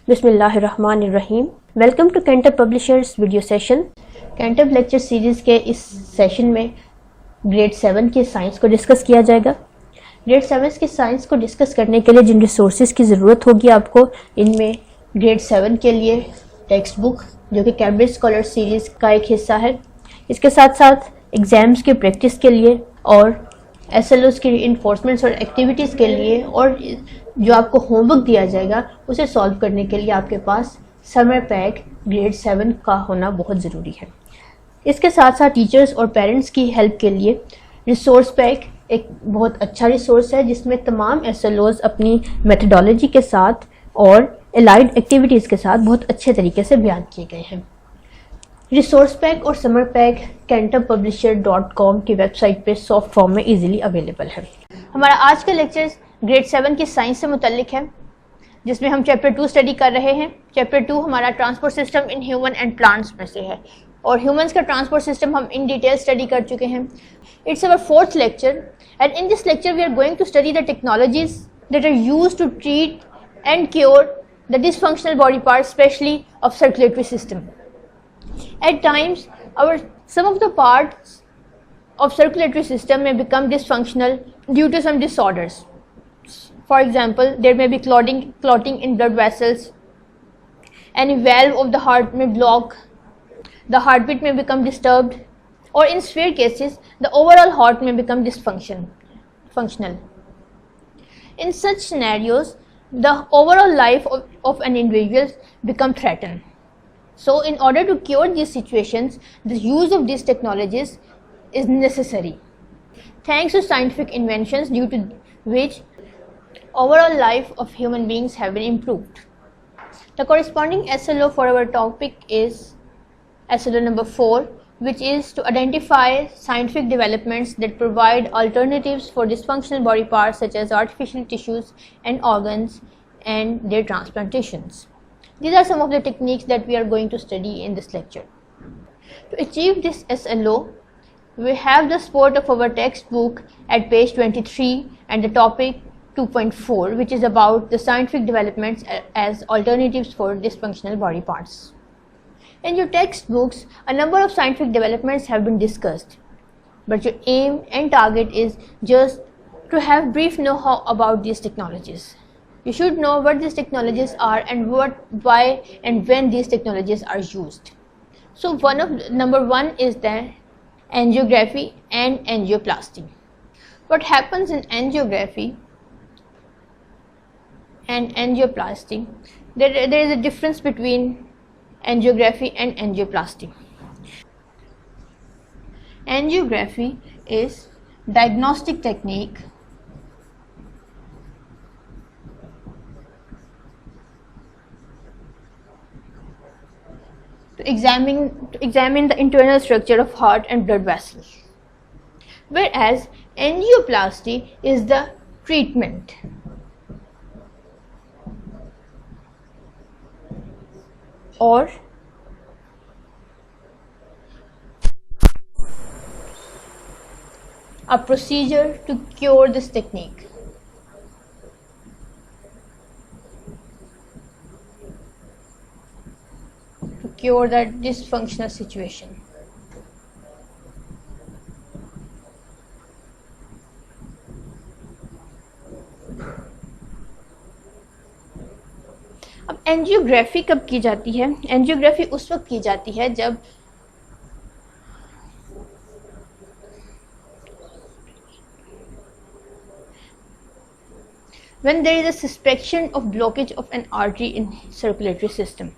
बिस्मिल्लाहिर्रहमानिर्रहीम। Welcome to Cantab publishers video session. Cantab lecture series के इस सेशन में ग्रेड 7 के साइंस को डिस्कस किया जाएगा। ग्रेड 7 के साइंस को डिस्कस करने के लिए जिन रिसोर्सेज की ज़रूरत होगी आपको, इनमें ग्रेड 7 के लिए टेक्स्ट बुक जो कि कैम्ब्रिज स्कॉलर सीरीज़ का एक हिस्सा है, इसके साथ साथ एग्ज़ाम्स की प्रैक्टिस के लिए और SLOs की इन्फोर्समेंट्स और एक्टिविटीज़ के लिए और जो आपको होमवर्क दिया जाएगा उसे सॉल्व करने के लिए आपके पास समर पैक ग्रेड 7 का होना बहुत ज़रूरी है। इसके साथ साथ टीचर्स और पेरेंट्स की हेल्प के लिए रिसोर्स पैक एक बहुत अच्छा रिसोर्स है जिसमें तमाम SLOs अपनी मेथडोलॉजी के साथ और एलाइड एक्टिविटीज़ के साथ बहुत अच्छे तरीके से बयान किए गए हैं। रिसोर्स पैक और समर पैक cantabpublisher.com की वेबसाइट पे सॉफ्ट फॉर्म में इजीली अवेलेबल है। हमारा आज का लेक्चर ग्रेड 7 की साइंस से मुतल्लिक है, जिसमें हम चैप्टर 2 स्टडी कर रहे हैं। चैप्टर 2 हमारा transport system in human and plants में से है और ह्यूमंस का ट्रांसपोर्ट सिस्टम हम इन डिटेल स्टडी कर चुके हैं। It's our 4th lecture and in this lecture we are going to study the technologies that are used to treat and cure the dysfunctional body parts, specially of circulatory system. At times, some of the parts of circulatory system may become dysfunctional due to some disorders. For example, there may be clotting in blood vessels. Any valve of the heart may block. The heartbeat may become disturbed, or in severe cases, the overall heart may become functional. In such scenarios, the overall life of an individual become threatened. So, in order to cure these situations, the use of these technologies is necessary. Thanks to scientific inventions due to which overall life of human beings have been improved. The corresponding SLO for our topic is SLO number 4, which is to identify scientific developments that provide alternatives for dysfunctional body parts such as artificial tissues and organs and their transplantations. These are some of the techniques that we are going to study in this lecture. To achieve this SLO, we have the support of our textbook at page 23 and the topic 2.4, which is about the scientific developments as alternatives for dysfunctional body parts. In your textbooks, a number of scientific developments have been discussed, but your aim and target is just to have brief know-how about these technologies. You should know what these technologies are and why and when these technologies are used. So number one is the angiography and angioplasty. What happens in angiography and angioplasty? There is a difference between angiography and angioplasty. Angiography is diagnostic technique to examine the internal structure of heart and blood vessels, whereas angioplasty is the treatment or a procedure to cure this technique. Cure that dysfunctional situation. अब angiography कब की जाती है? Angiography उस वक्त की जाती है जब when there is a suspicion of blockage of an artery in circulatory system.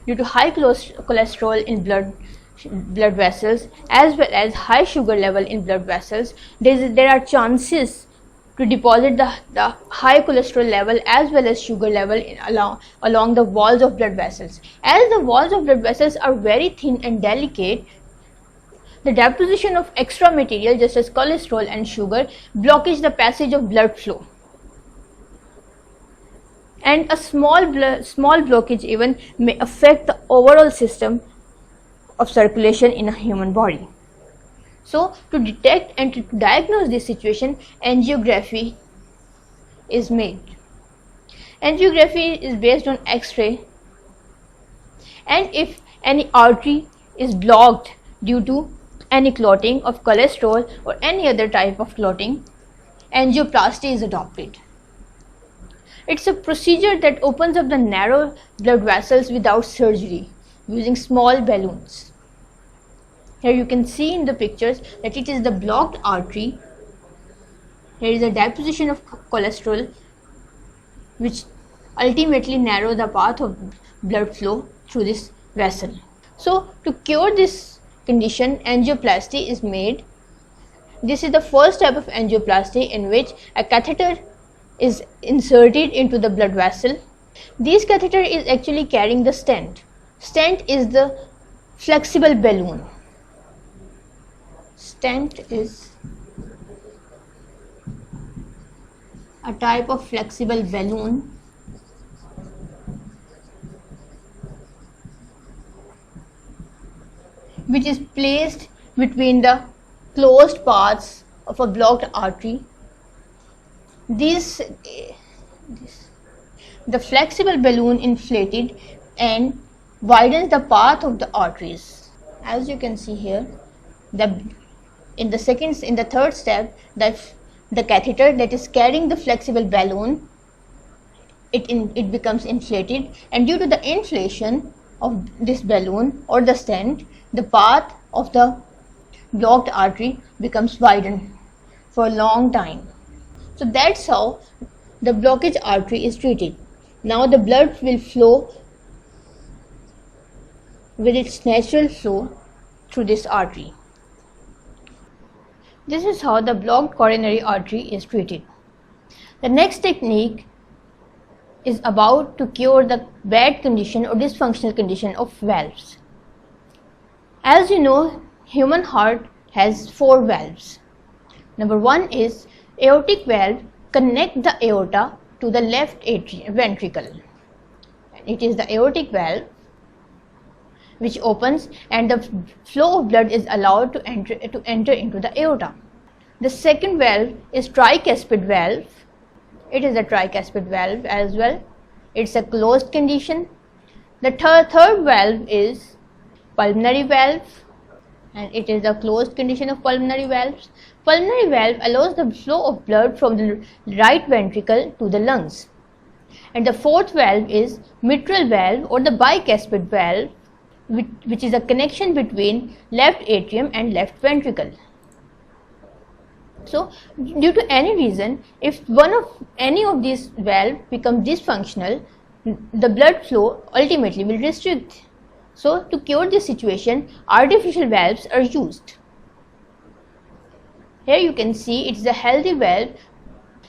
Due to high cholesterol in blood vessels as well as high sugar level in blood vessels, there are chances to deposit the high cholesterol level as well as sugar level along the walls of blood vessels. As the walls of blood vessels are very thin and delicate, the deposition of extra material just as cholesterol and sugar blockage the passage of blood flow. And a small blockage even may affect the overall system of circulation in a human body. So, to detect and to diagnose this situation, angiography is made. Angiography is based on X-ray, and if any artery is blocked due to any clotting of cholesterol or any other type of clotting, angioplasty is adopted. It's a procedure that opens up the narrow blood vessels without surgery using small balloons. Here you can see in the pictures that it is the blocked artery. Here is a deposition of cholesterol which ultimately narrow the path of blood flow through this vessel. So to cure this condition, angioplasty is made. This is the first type of angioplasty in which a catheter is inserted into the blood vessel. This catheter is actually carrying the stent. Stent is the flexible balloon. Stent is a type of flexible balloon which is placed between the closed parts of a blocked artery. The flexible balloon inflated and widens the path of the arteries. As you can see here, in the third step, the catheter that is carrying the flexible balloon, it becomes inflated, and due to the inflation of this balloon or the stent, the path of the blocked artery becomes widened for a long time. So that's how the blockage artery is treated. Now the blood will flow with its natural flow through this artery. This is how the blocked coronary artery is treated. The next technique is about to cure the bad condition or dysfunctional condition of valves. As you know, human heart has 4 valves. Number 1 is aortic valve. Connect the aorta to the left ventricle. It is the aortic valve which opens and the flow of blood is allowed to enter into the aorta. The second valve is tricuspid valve. It is a tricuspid valve as well. It's a closed condition. The third valve is pulmonary valve, and it is a closed condition of pulmonary valves. Pulmonary valve allows the flow of blood from the right ventricle to the lungs. And the fourth valve is mitral valve or the bicuspid valve, which is a connection between left atrium and left ventricle. So due to any reason, if any of these valves becomes dysfunctional, the blood flow ultimately will restrict. So to cure this situation, artificial valves are used. Here you can see it's a healthy valve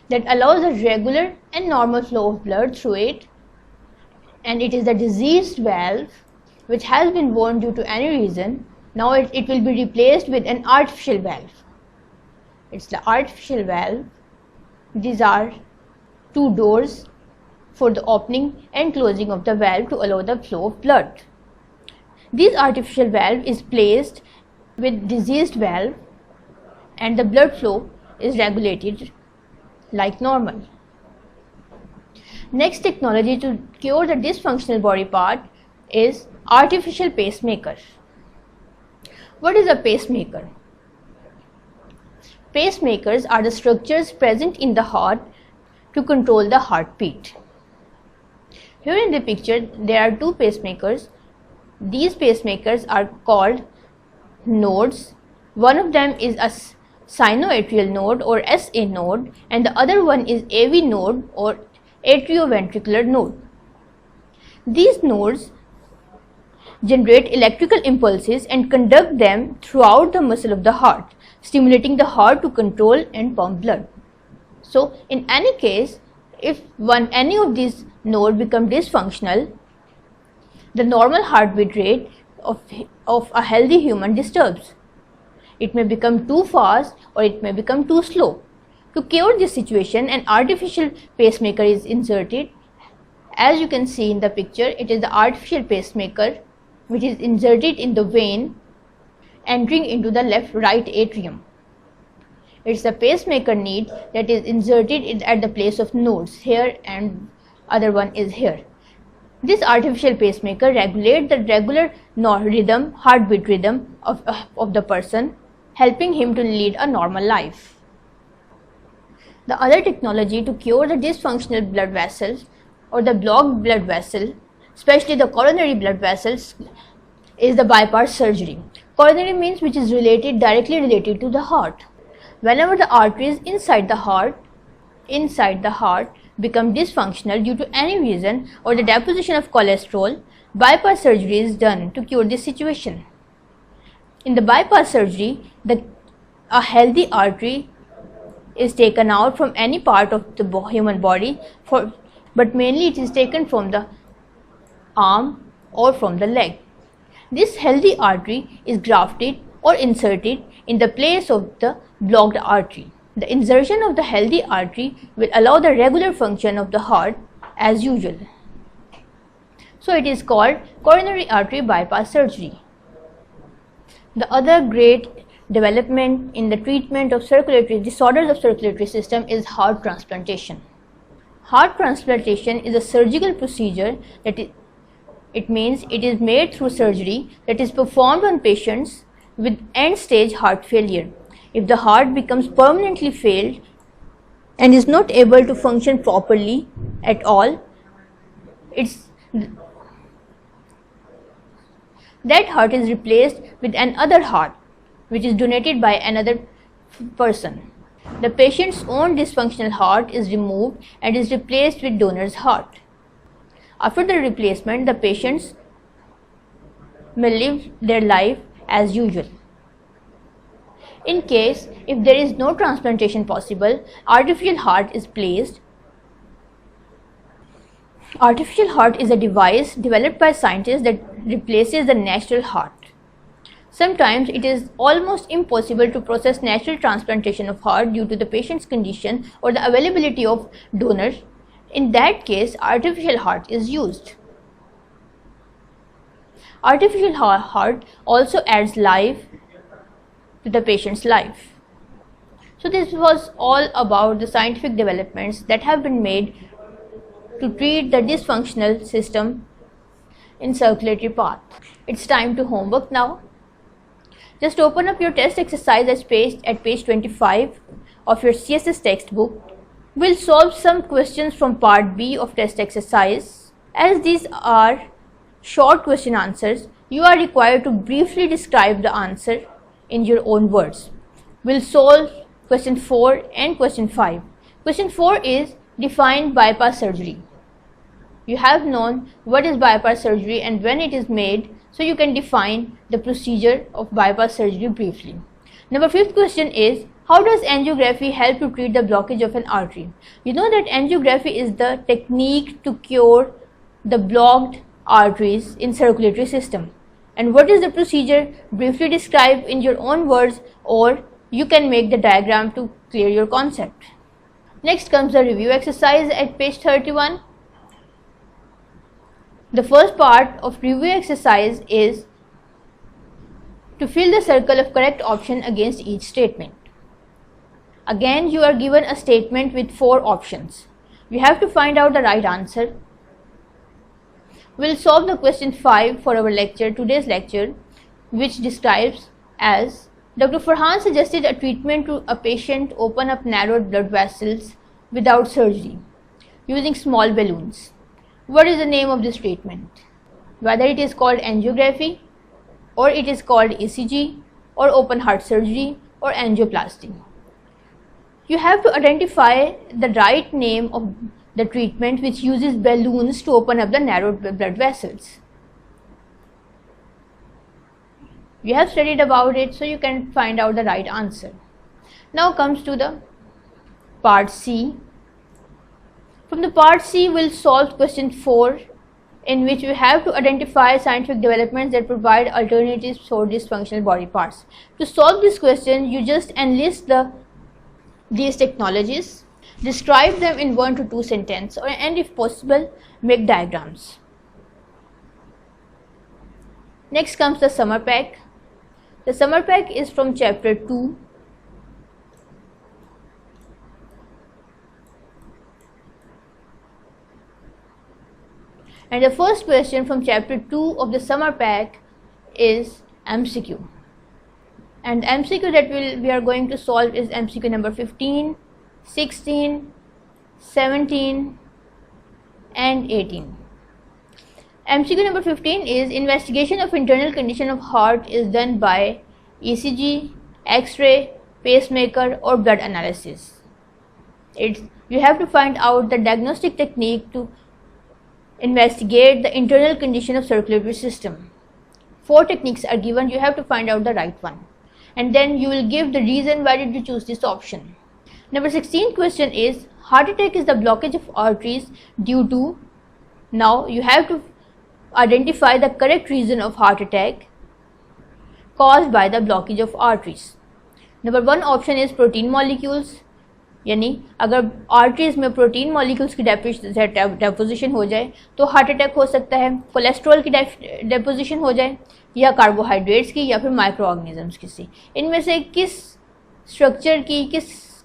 that allows a regular and normal flow of blood through it, and it is the diseased valve which has been worn due to any reason. Now it will be replaced with an artificial valve. It's the artificial valve. These are 2 doors for the opening and closing of the valve to allow the flow of blood. This artificial valve is placed with diseased valve and the blood flow is regulated like normal. Next technology to cure the dysfunctional body part is artificial pacemaker. What is a pacemaker? Pacemakers are the structures present in the heart to control the heartbeat. Here in the picture there are 2 pacemakers. These pacemakers are called nodes. One of them is a sinoatrial node or SA node, and the other one is AV node or atrioventricular node. These nodes generate electrical impulses and conduct them throughout the muscle of the heart, stimulating the heart to control and pump blood. So in any case, if any of these nodes become dysfunctional, the normal heartbeat rate of a healthy human disturbs. It may become too fast or it may become too slow. To cure this situation, an artificial pacemaker is inserted. As you can see in the picture, it is the artificial pacemaker which is inserted in the vein entering into the right atrium. It's the pacemaker lead that is inserted at the place of nodes here and other one is here. This artificial pacemaker regulates the regular heartbeat rhythm of the person, helping him to lead a normal life. The other technology to cure the dysfunctional blood vessels or the blocked blood vessel, especially the coronary blood vessels, is the bypass surgery. Coronary means which is directly related to the heart. Whenever the arteries inside the heart become dysfunctional due to any reason or the deposition of cholesterol, bypass surgery is done to cure this situation. In the bypass surgery, a healthy artery is taken out from any part of the human body, but mainly it is taken from the arm or from the leg. This healthy artery is grafted or inserted in the place of the blocked artery. The insertion of the healthy artery will allow the regular function of the heart as usual. So it is called coronary artery bypass surgery. The other great development in the treatment of disorders of circulatory system is heart transplantation. Heart transplantation is a surgical procedure it means it is made through surgery that is performed on patients with end-stage heart failure. If the heart becomes permanently failed and is not able to function properly at all, that heart is replaced with another heart which is donated by another person. The patient's own dysfunctional heart is removed and is replaced with donor's heart. After the replacement, the patients may live their life as usual. In case if there is no transplantation possible, artificial heart is placed. Artificial heart is a device developed by scientists that replaces the natural heart. Sometimes it is almost impossible to process natural transplantation of heart due to the patient's condition or the availability of donors. In that case, artificial heart is used. Artificial heart also adds life to the patient's life. So this was all about the scientific developments that have been made to treat the dysfunctional system in circulatory path. It's time to homework now. Just open up your test exercise at page 25 of your CSS textbook. We'll solve some questions from part B of test exercise. As these are short question answers, you are required to briefly describe the answer in your own words. We'll solve question 4 and question 5. Question 4 is define bypass surgery. You have known what is bypass surgery and when it is made, so you can define the procedure of bypass surgery briefly. Number 5th question is, how does angiography help to treat the blockage of an artery? You know that angiography is the technique to cure the blocked arteries in circulatory system. And what is the procedure? Briefly describe in your own words, or you can make the diagram to clear your concept. Next comes the review exercise at page 31. The first part of review exercise is to fill the circle of correct option against each statement. Again, you are given a statement with 4 options. You have to find out the right answer. We'll solve the question 5 for our today's lecture, which describes as Dr. Farhan suggested a treatment to a patient open up narrowed blood vessels without surgery using small balloons. What is the name of this treatment? Whether it is called angiography, or it is called ECG, or open heart surgery, or angioplasty. You have to identify the right name of the treatment which uses balloons to open up the narrowed blood vessels. You have studied about it, so you can find out the right answer. Now comes to the part C. From the part C, we'll solve question 4, in which we have to identify scientific developments that provide alternatives for dysfunctional body parts. To solve this question, you just enlist these technologies, describe them in 1 to 2 sentences, and if possible, make diagrams. Next comes the summer pack. The summer pack is from chapter 2. And the first question from chapter 2 of the summer pack is MCQ. And MCQ that we are going to solve is MCQ number 15, 16, 17 and 18. MCQ number 15 is investigation of internal condition of heart is done by ECG, X-ray, pacemaker or blood analysis. You have to find out the diagnostic technique to investigate the internal condition of circulatory system. 4 techniques are given. You have to find out the right one, and then you will give the reason why did you choose this option. Number 16 question is heart attack is the blockage of arteries due to. Now you have to identify the correct reason of heart attack caused by the blockage of arteries. Number 1 option is protein molecules, यानी अगर arteries में protein molecules की deposition हो जाए तो heart attack हो सकता है, कोलेस्ट्रॉल की डेपोजिशन हो जाए, या कार्बोहाइड्रेट्स की, या फिर माइक्रो ऑर्गेनिजम्स की। इनमें से किस स्ट्रक्चर की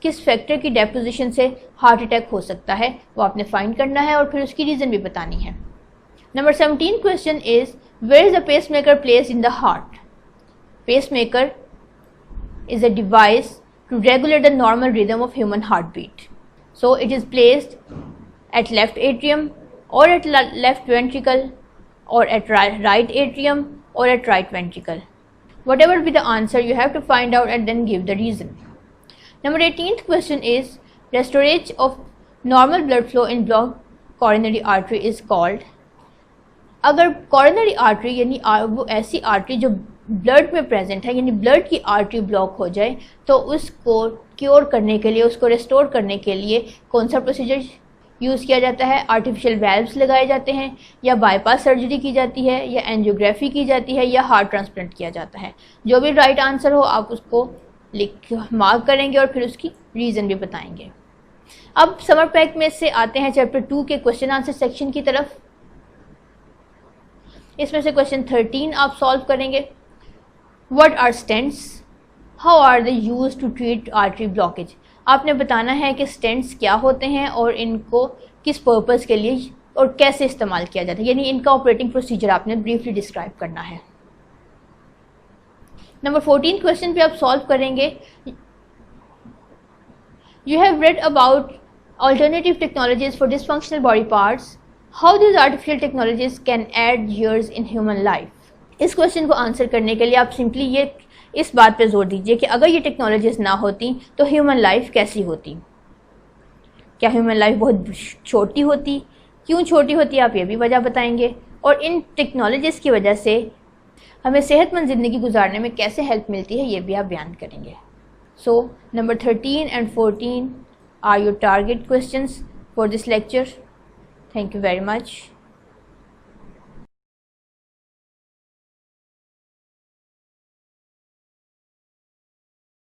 किस फैक्टर की डेपोजिशन से हार्ट अटैक हो सकता है वो आपने फाइंड करना है और फिर उसकी रीज़न भी बतानी है। Number 17 question is where is the pacemaker place in the heart. Pacemaker is a device to regulate the normal rhythm of human heartbeat. So it is placed at left atrium or at left ventricle or at right atrium or at right ventricle. Whatever be the answer, you have to find out and then give the reason. Number 18th question is restoration of normal blood flow in blocked coronary artery is called। अगर coronary artery यानी वो ऐसी artery जो blood में present है, यानी blood की artery block हो जाए, तो उसको क्योर करने के लिए, उसको रेस्टोर करने के लिए कौन सा प्रोसीजर यूज़ किया जाता है। आर्टिफिशियल वैल्व्स लगाए जाते हैं, या बाईपास सर्जरी की जाती है, या एंजियोग्राफी की जाती है, या हार्ट ट्रांसप्लांट किया जाता है। जो भी राइट आंसर हो आप उसको मार्क करेंगे और फिर उसकी रीज़न भी बताएंगे। अब समर पैक में से आते हैं चैप्टर 2 के क्वेश्चन आंसर सेक्शन की तरफ। इसमें से क्वेश्चन 13 आप सॉल्व करेंगे। What are stents? How are they used to treat artery blockage? आपने बताना है कि स्टेंट्स क्या होते हैं और इनको किस पर्पस के लिए और कैसे इस्तेमाल किया जाता है, यानी इनका ऑपरेटिंग प्रोसीजर आपने ब्रीफली डिस्क्राइब करना है। नंबर 14 क्वेश्चन पे आप सॉल्व करेंगे। You have read about alternative technologies for dysfunctional body parts. How these artificial technologies can add years in human life? इस क्वेश्चन को आंसर करने के लिए आप सिंपली इस बात पे जोर दीजिए कि अगर ये टेक्नोलॉजीज ना होती तो ह्यूमन लाइफ कैसी होती। क्या ह्यूमन लाइफ बहुत छोटी होती? क्यों छोटी होती आप ये भी वजह बताएंगे, और इन टेक्नोलॉजीज़ की वजह से हमें सेहतमंद ज़िंदगी गुजारने में कैसे हेल्प मिलती है ये भी आप बयान करेंगे। So number 13 and 14 are your target questions for this lecture. Thank you very much.